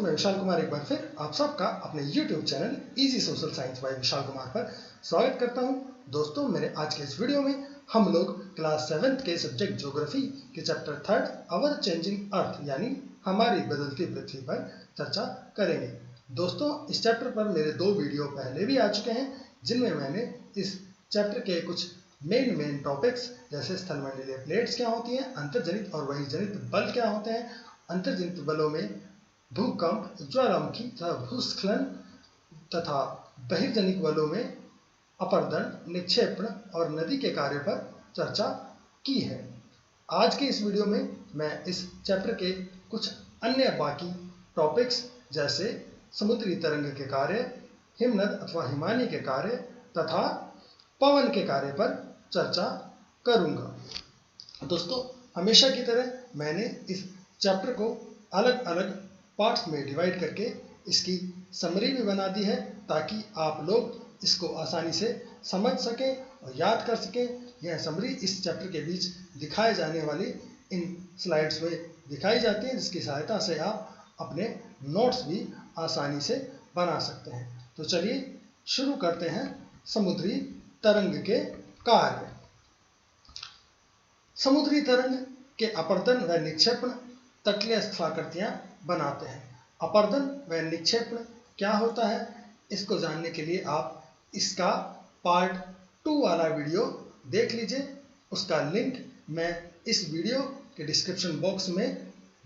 मैं विशाल कुमार एक बार फिर आप सबका अपने YouTube channel easy social science by Vishal Kumar पर स्वागत करता हूं। दोस्तों, मेरे आज के इस वीडियो में हम लोग क्लास 7th के सब्जेक्ट ज्योग्राफी के चैप्टर 3 अवर चेंजिंग अर्थ यानी हमारी बदलती पृथ्वी पर चर्चा करेंगे। दोस्तों, इस चैप्टर पर मेरे 2 वीडियो पहले भी आ चुके हैं, जिनमें मैंने इस चैप्टर के कुछ मेन टॉपिक्स जैसे स्थलमंडलीय प्लेट्स क्या होती हैं, अंतर्जनित और बहिर्जनित बल क्या होते हैं, अंतर्जनित बलों में भूकंप, ज्वालामुखी तथा भूस्खलन तथा बहिर्जनित बलों में अपरदन, निक्षेपण और नदी के कार्य पर चर्चा की है। आज के इस वीडियो में मैं इस चैप्टर के कुछ अन्य बाकी टॉपिक्स जैसे समुद्री तरंग के कार्य, हिमनद अथवा हिमानी के कार्य तथा पवन के कार्य पर चर्चा करूंगा। दोस्तों, हमेशा की तरह मैंने इस चैप्टर को अलग अलग पार्ट्स में डिवाइड करके इसकी समरी भी बना दी है, ताकि आप लोग इसको आसानी से समझ सकें और याद कर सकें। यह समरी इस चैप्टर के बीच दिखाए जाने वाली इन स्लाइड्स में दिखाई जाती है, जिसकी सहायता से आप अपने नोट्स भी आसानी से बना सकते हैं। तो चलिए शुरू करते हैं समुद्री तरंग के कार्य। समुद्री तरंग के अपरदन व निक्षेपण तटीय स्थलाकृतियां बनाते हैं। अपरदन व निक्षेपण क्या होता है, इसको जानने के लिए आप इसका पार्ट 2 वाला वीडियो देख लीजिए। उसका लिंक मैं इस वीडियो के डिस्क्रिप्शन बॉक्स में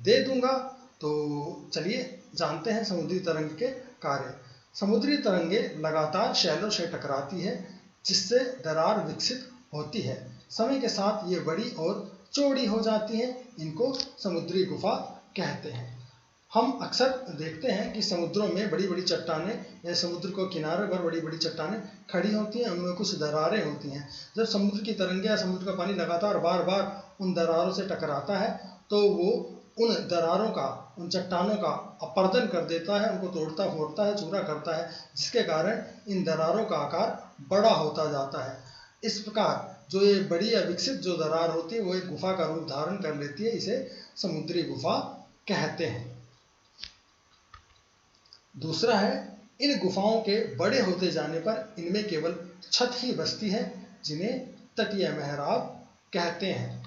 दे दूंगा। तो चलिए जानते हैं समुद्री तरंग के कार्य। समुद्री तरंगें लगातार शैलों से टकराती है, जिससे दरार विकसित होती है। समय के साथ ये बड़ी और चौड़ी हो जाती हैं। इनको समुद्री गुफा कहते हैं। हम अक्सर देखते हैं कि समुद्रों में बड़ी बड़ी चट्टानें या समुद्र को किनारे पर बड़ी बड़ी चट्टानें खड़ी होती हैं, उनमें कुछ दरारें होती हैं। जब समुद्र की तरंगें या समुद्र का पानी लगातार बार बार उन दरारों से टकराता है, तो वो उन दरारों का, उन चट्टानों का अपरदन कर देता है, उनको तोड़ता फोड़ता है, चूरा करता है, जिसके कारण इन दरारों का आकार बड़ा होता जाता है। इस प्रकार जो ये बड़ी या विकसित जो दरार होती है, वो एक गुफा का रूप धारण कर लेती है। इसे समुद्री गुफा कहते हैं। दूसरा है, इन गुफाओं के बड़े होते जाने पर इनमें केवल छत ही बचती है, जिन्हें तटीय महराब कहते हैं।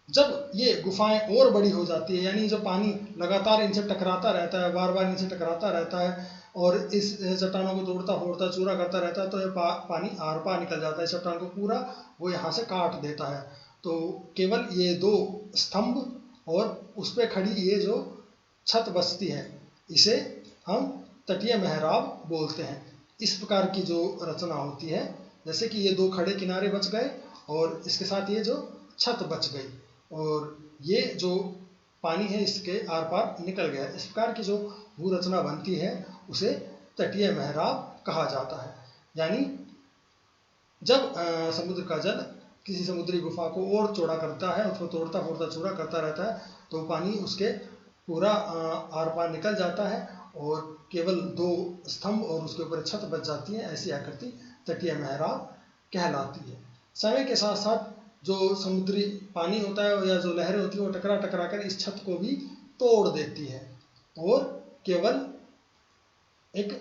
जब ये गुफाएं और बड़ी हो जाती है, यानी जो पानी लगातार इनसे टकराता रहता है, बार बार इनसे टकराता रहता है और इस चट्टानों को तोड़ता फोड़ता चूरा करता रहता है, तो ये पानी आर पार निकल जाता है। चट्टान को पूरा वो यहाँ से काट देता है। तो केवल ये 2 स्तंभ और उस पर खड़ी ये जो छत बचती है, इसे हम तटीय महराब बोलते हैं। इस प्रकार की जो रचना होती है, जैसे कि ये 2 खड़े किनारे बच गए और इसके साथ ये जो छत बच गई और ये जो पानी है इसके आर पार निकल गया। इस प्रकार की जो भू रचना बनती है, उसे तटीय महराब कहा जाता है। यानी जब समुद्र का जल किसी समुद्री गुफा को और चौड़ा करता है, उसको तोड़ता फोड़ता चूरा करता रहता है, तो पानी उसके पूरा आर पार निकल जाता है और केवल 2 स्तंभ और उसके ऊपर छत बच जाती है। ऐसी आकृति तटीय महराब कहलाती है। समय के साथ साथ जो समुद्री पानी होता है या जो लहरें होती है, वो टकरा टकरा कर इस छत को भी तोड़ देती है और केवल एक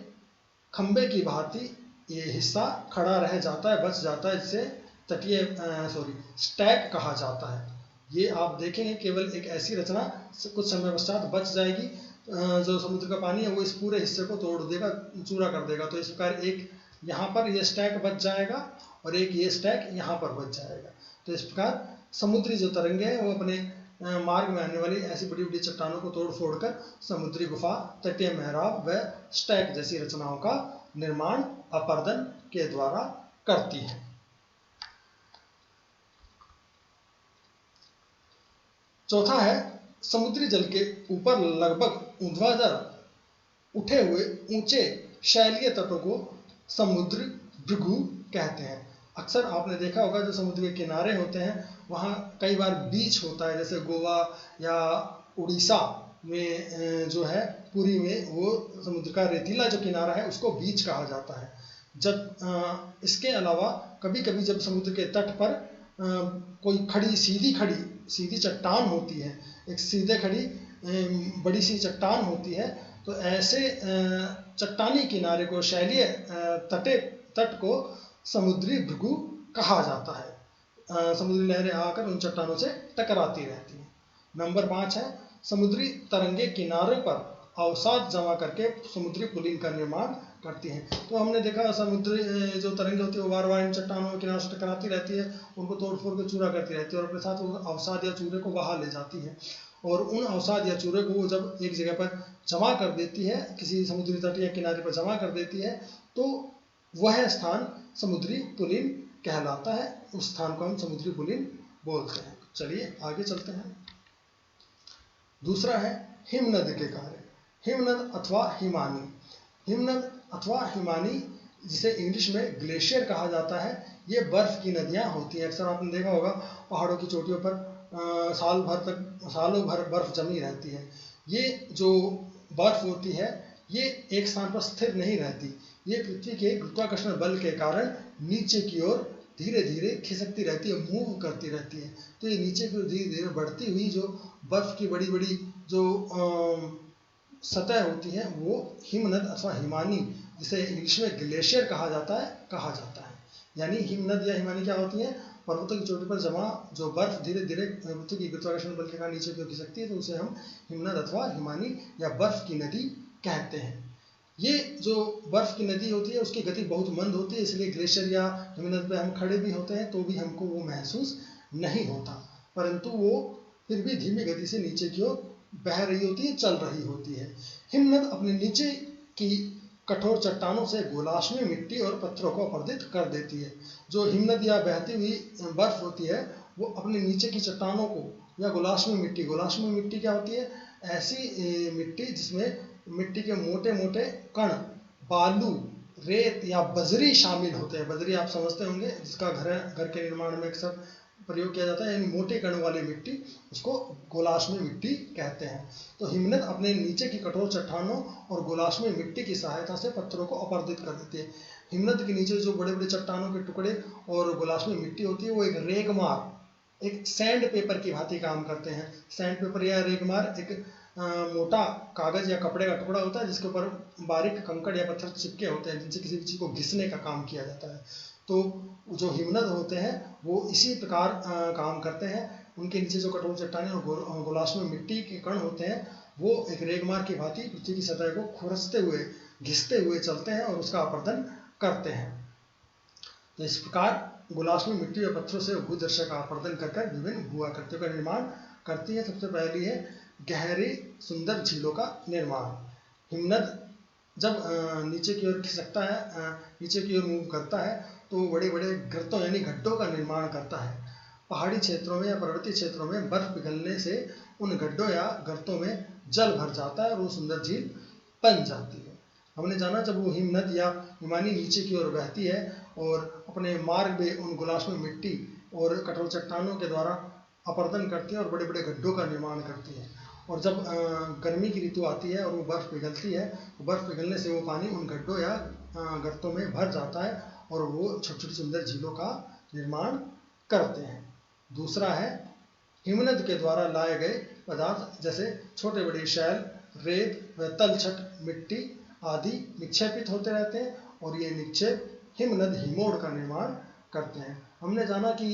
खंबे की भांति ये हिस्सा खड़ा रह जाता है, बच जाता है, जिसे तटीय स्टैक कहा जाता है। ये आप देखेंगे केवल एक ऐसी रचना कुछ समय पश्चात बच जाएगी। जो समुद्र का पानी है वो इस पूरे हिस्से को तोड़ देगा, चूरा कर देगा। तो इस प्रकार एक यहाँ पर ये स्टैक बच जाएगा और एक ये स्टैक यहाँ पर बच जाएगा। तो इस प्रकार समुद्री जो तरंगे हैं, वो अपने मार्ग में आने वाली ऐसी बड़ी बड़ी चट्टानों को तोड़ फोड़ कर समुद्री गुफा, तटीय महराब व स्टैक जैसी रचनाओं का निर्माण अपरदन के द्वारा करती है। चौथा है, समुद्री जल के ऊपर लगभग ऊर्ध्वाधर उठे हुए ऊंचे शैलीय तटों को समुद्र भृगु कहते हैं। अक्सर आपने देखा होगा, जो समुद्र के किनारे होते हैं वहाँ कई बार बीच होता है। जैसे गोवा या उड़ीसा में जो है, पुरी में, वो समुद्र का रेतीला जो किनारा है उसको बीच कहा जाता है। जब इसके अलावा कभी कभी जब समुद्र के तट पर कोई सीधी चट्टान होती है, एक सीधे खड़ी बड़ी सी चट्टान होती है, तो ऐसे चट्टानी किनारे को, शैलीय तट को समुद्री भृगु कहा जाता है। समुद्री लहरें आकर उन चट्टानों से टकराती रहती हैं। नंबर 5 है समुद्री तरंगे किनारे पर अवसाद जमा करके समुद्री पुलिन का निर्माण करती हैं। तो हमने देखा समुद्री जो तरंगे होती है वो बार बार इन चट्टानों के किनारों से टकराती रहती है, उनको तोड़ फोड़ के चूरा करती रहती है और अपने साथ वो अवसाद या चूरे को बहा ले जाती है। और उन अवसाद या चूरे को जब एक जगह पर जमा कर देती है, किसी समुद्री तट या किनारे पर जमा कर देती है, तो वह स्थान समुद्री पुलिन कहलाता है। उस स्थान को हम समुद्री पुलिन बोलते हैं। चलिए आगे चलते हैं। दूसरा है हिमनद के कार्य। हिमनद अथवा हिमानी। हिमनद अथवा हिमानी, जिसे इंग्लिश में ग्लेशियर कहा जाता है, ये बर्फ की नदियां होती हैं। अक्सर आपने देखा होगा पहाड़ों की चोटियों पर सालों भर बर्फ जमी रहती है। ये जो बर्फ होती है ये एक स्थान पर स्थिर नहीं रहती, ये पृथ्वी के गुरुत्वाकर्षण बल के कारण नीचे की ओर धीरे धीरे खिसकती रहती है, मूव करती रहती है। तो ये नीचे की ओर धीरे धीरे बढ़ती हुई जो बर्फ की बड़ी बड़ी जो सतह होती है वो हिमनद अथवा हिमानी, जिसे इंग्लिश में ग्लेशियर कहा जाता है। यानी हिमनद या हिमानी क्या होती है? पर्वतों की चोटी पर जमा जो बर्फ धीरे धीरे पृथ्वी की गुरुत्वाकर्षण बल के कारण नीचे की ओर खिसकती है, तो उसे हम हिमनद अथवा हिमानी या बर्फ की नदी कहते हैं। ये जो बर्फ की नदी होती है उसकी गति बहुत मंद होती है, इसलिए ग्लेशियर या हिमनद पे हम खड़े भी होते हैं तो भी हमको वो महसूस नहीं होता, परंतु वो फिर भी धीमी गति से नीचे की ओर बह रही होती है, चल रही होती है। हिमनद अपने नीचे की कठोर चट्टानों से गोलाश्मी मिट्टी और पत्थरों को अपरदित कर देती है। जो हिमनद या बहती हुई बर्फ होती है वो अपने नीचे की चट्टानों को या गोलाश्मी मिट्टी क्या होती है? ऐसी मिट्टी जिसमें मिट्टी के मोटे मोटे कण, बालू, रेत या बजरी शामिल होते हैं। बजरी आप समझते होंगे, जिसका घर के निर्माण में अक्सर प्रयोग किया जाता है, यानी मोटे कण वाली मिट्टी, उसको गोलाश्मी मिट्टी कहते हैं। तो हिमनद अपने नीचे की कठोर चट्टानों और गोलाश्मी मिट्टी की सहायता से पत्थरों को अपरदित कर देती है। हिमनद के नीचे जो बड़े बड़े चट्टानों के टुकड़े और गोलाश्मी मिट्टी होती है वो एक रेगमार, एक सैंड पेपर की भांति काम करते हैं। सैंड पेपर या रेगमार एक मोटा कागज या कपड़े का टुकड़ा होता है जिसके ऊपर बारीक कंकड़ या पत्थर चिपके होते हैं, जिनसे किसी भी चीज को घिसने का काम किया जाता है। तो जो हिमनद होते हैं वो इसी प्रकार काम करते हैं। उनके नीचे जो कठोर चट्टानें और गोलाश्मी मिट्टी के कण होते हैं वो एक रेगमार की भांति पृथ्वी की सतह को खुरसते हुए, घिसते हुए चलते हैं और उसका अपरदन करते हैं। तो इस प्रकार गोलाश्मी मिट्टी और पत्थरों से भूदर्शक का अपरदन कर विभिन्न भूआकृतियों का निर्माण करती है। सबसे पहली है गहरी सुंदर झीलों का निर्माण। हिमनद जब नीचे की ओर खिसकता है, नीचे की ओर मूव करता है, तो बड़े बड़े गर्तों यानी गड्ढों का निर्माण करता है। पहाड़ी क्षेत्रों में या पर्वतीय क्षेत्रों में बर्फ पिघलने से उन गड्ढों या गर्तों में जल भर जाता है और वो सुंदर झील बन जाती है। हमने जाना जब वो हिमनद या हिमानी नीचे की ओर बहती है और अपने मार्ग में उन गोलाश्मी मिट्टी और कठोर चट्टानों के द्वारा अपरदन करती है और बड़े बड़े गड्ढों का निर्माण करती है। और जब गर्मी की ऋतु आती है और वो बर्फ पिघलती है, तो बर्फ पिघलने से वो पानी उन गड्ढों या गर्तों में भर जाता है और वो छोटी छोटी सुंदर झीलों का निर्माण करते हैं। दूसरा है हिमनद के द्वारा लाए गए पदार्थ जैसे छोटे बड़े शैल, रेत व तलछट मिट्टी आदि निक्षेपित होते रहते हैं और ये निक्षेप हिमनद हिमोड़ का निर्माण करते हैं। हमने जाना कि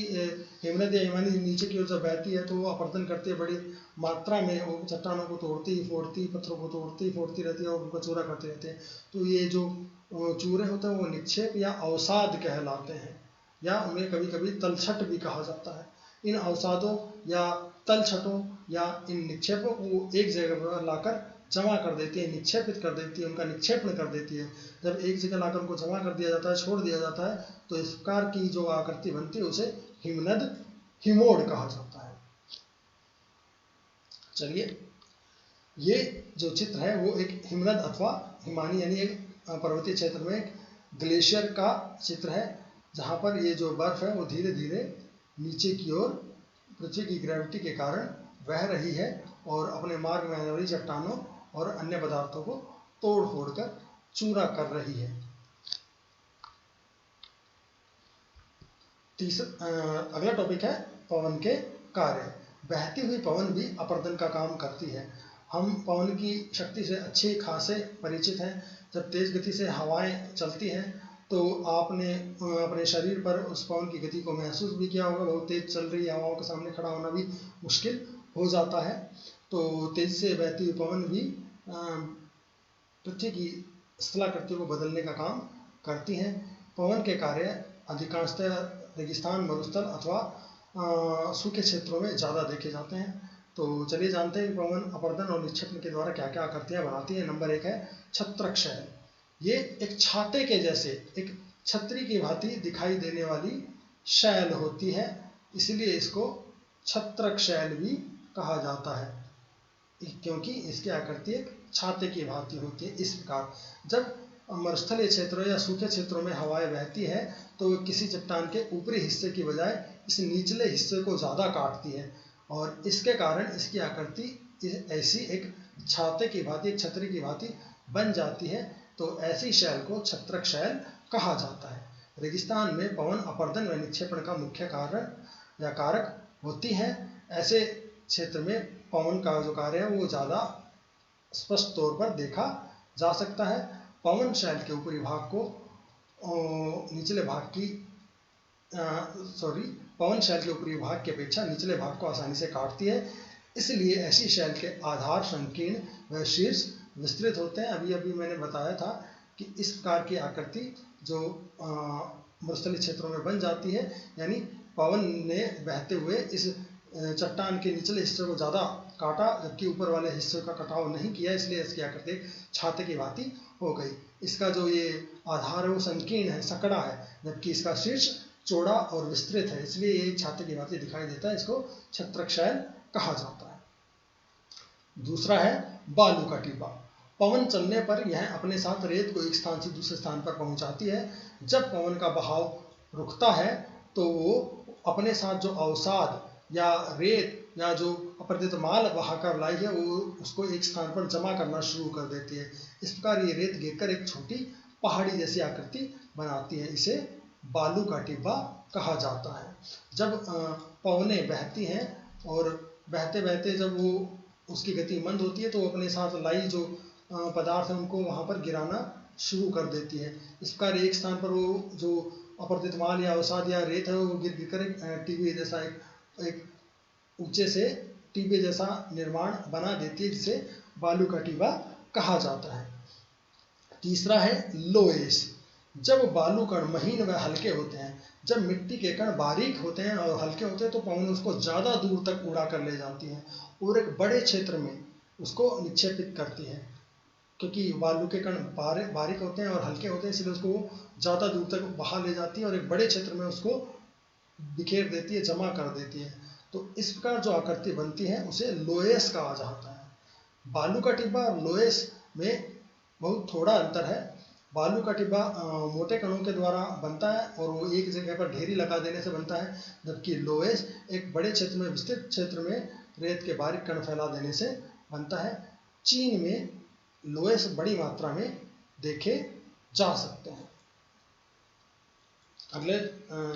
हिमनद या हिमानी नीचे की ओर जब बहती है तो वो अपरदन करती है, बड़ी मात्रा में वो चट्टानों को तोड़ती फोड़ती, पत्थरों को तोड़ती फोड़ती रहती है और उनको चूरा करते रहते हैं। तो ये जो चूरे होते हैं वो निक्षेप या अवसाद कहलाते हैं, या उन्हें कभी कभी तलछट भी कहा जाता है। इन अवसादों या तलछटों या इन निक्षेपों को एक जगह पर लाकर जमा कर देती है, निक्षेपित कर देती है, उनका निक्षेपण कर देती है। जब एक जगह लाकर उनको जमा कर दिया जाता है, छोड़ दिया जाता है, तो इस प्रकार की जो आकृति बनती है उसे हिमनद हिमोड़ कहा जाता है। चलिए, ये जो चित्र है वो एक हिमनद अथवा हिमानी यानी एक पर्वतीय क्षेत्र में एक ग्लेशियर का चित्र है, जहाँ पर ये जो बर्फ है वो धीरे धीरे नीचे की ओर पृथ्वी की ग्रेविटी के कारण बह रही है और अपने मार्ग में आने वाली चट्टानों और अन्य पदार्थों को तोड़ फोड़ कर चूरा कर रही है। अगला टॉपिक है पवन के कार्य। बहती हुई पवन भी अपरदन का काम करती है। हम पवन की शक्ति से अच्छे खासे परिचित हैं। जब तेज गति से हवाएं चलती हैं तो आपने अपने शरीर पर उस पवन की गति को महसूस भी किया होगा। बहुत तेज चल रही हवाओं के सामने खड़ा होना भी मुश्किल हो जाता है। तो तेज से बहती हुई पवन भी पृथ्वी की स्थलाकृति को बदलने का काम करती हैं। पवन के कार्य अधिकांशतः रेगिस्तान, मरुस्थल अथवा सूखे क्षेत्रों में ज़्यादा देखे जाते हैं। तो चलिए जानते हैं कि पवन अपर्दन और निक्षेपण के द्वारा क्या क्या आकृतियाँ बनाती है। नंबर 1 है छत्रक शैल। ये एक छाते के जैसे, एक छतरी की भांति दिखाई देने वाली शैल होती है, इसलिए इसको छत्रक शैल भी कहा जाता है, क्योंकि इसकी आकृति एक छाते की भांति होती है। इस प्रकार जब मरुस्थलीय क्षेत्रों या सूखे क्षेत्रों में हवाएं बहती है तो किसी चट्टान के ऊपरी हिस्से की बजाय इस निचले हिस्से को ज़्यादा काटती है और इसके कारण इसकी आकृति ऐसी एक छाते की भांति, एक छतरी की भांति बन जाती है। तो ऐसी शैल को छत्रक शैल कहा जाता है। रेगिस्तान में पवन अपर्दन व निक्षेपण का मुख्य कारण या कारक होती है। ऐसे क्षेत्र में पवन का जो कार्य है वो ज़्यादा स्पष्ट तौर पर देखा जा सकता है। पवन शैल के ऊपरी भाग को निचले भाग की पवन शैल के ऊपरी भाग की अपेक्षा निचले भाग को आसानी से काटती है, इसलिए ऐसी शैल के आधार संकीर्ण व शीर्ष विस्तृत होते हैं। अभी अभी मैंने बताया था कि इस प्रकार की आकृति जो मरुस्थलीय क्षेत्रों में बन जाती है, यानी पवन ने बहते हुए इस चट्टान के निचले हिस्से को ज़्यादा काटा जबकि ऊपर वाले हिस्से का कटाव नहीं किया, इसलिए इसकी आकृति छाते की भांति हो गई। इसका जो ये आधार है वो संकीर्ण है, सकड़ा है, जबकि इसका शीर्ष चौड़ा और विस्तृत है, इसलिए ये छाते की भांति दिखाई देता है। इसको छत्रक शैल कहा जाता है। दूसरा है बालू का टिब्बा। पवन चलने पर यह अपने साथ रेत को एक स्थान से दूसरे स्थान पर पहुंचाती है। जब पवन का बहाव रुकता है तो वो अपने साथ जो अवसाद या रेत या जो अपरदित माल बहाकर लाई है वो उसको एक स्थान पर जमा करना शुरू कर देती है। इस प्रकार ये रेत गिरकर एक छोटी पहाड़ी जैसी आकृति बनाती है। इसे बालू का टिब्बा कहा जाता है। जब पवनें बहती हैं और बहते बहते जब वो उसकी गति मंद होती है तो वो अपने साथ लाई जो पदार्थ है उनको वहाँ पर गिराना शुरू कर देती है। इस प्रकार एक स्थान पर वो जो अपरदित माल या अवसाद या रेत है वो गिर गिर कर टिब्बे जैसा एक ऊंचे से टिब्बे जैसा निर्माण बना देती है, जिसे बालू का टिब्बा कहा जाता है। तीसरा है लोएस। जब बालू कण महीन व हल्के होते हैं, जब मिट्टी के कण बारीक होते हैं और हल्के होते हैं तो पवन उसको ज़्यादा दूर तक उड़ा कर ले जाती है और एक बड़े क्षेत्र में उसको निक्षेपित करती है। क्योंकि बालू के कण बारीक होते हैं और हल्के होते हैं, इसलिए उसको ज़्यादा दूर तक बहा ले जाती है और एक बड़े क्षेत्र में उसको बिखेर देती है, जमा कर देती है। तो इस प्रकार जो आकृति बनती है उसे लोएस कहा जाता है। बालू का टिब्बा और लोएस में बहुत थोड़ा अंतर है। बालू का टिब्बा मोटे कणों के द्वारा बनता है और वो एक जगह पर ढेरी लगा देने से बनता है, जबकि लोएस एक बड़े क्षेत्र में, विस्तृत क्षेत्र में रेत के बारीक कण फैला देने से बनता है। चीन में लोएस बड़ी मात्रा में देखे जा सकते हैं। अगले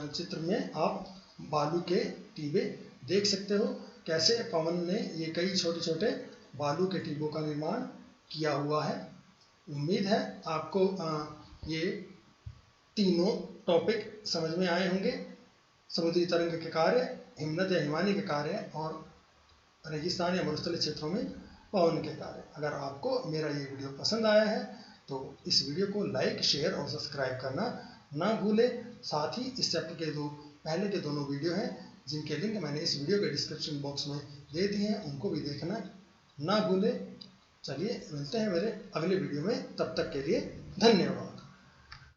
चित्र में आप बालू के टिब्बे देख सकते हो, कैसे पवन ने ये कई छोटे छोटे बालू के टिब्बों का निर्माण किया हुआ है। उम्मीद है आपको ये तीनों टॉपिक समझ में आए होंगे। समुद्री तरंग के कार्य, हिमनद या हिमानी के कार्य और रेगिस्तान या मरुस्थलीय क्षेत्रों में पवन के कार्य। अगर आपको मेरा ये वीडियो पसंद आया है तो इस वीडियो को लाइक, शेयर और सब्सक्राइब करना ना भूलें। साथ ही इस चैप्टर के पहले के दोनों वीडियो हैं जिनके लिंक मैंने इस वीडियो के डिस्क्रिप्शन बॉक्स में दे दिए हैं, उनको भी देखना ना भूलें। चलिए मिलते हैं मेरे अगले वीडियो में, तब तक के लिए धन्यवाद।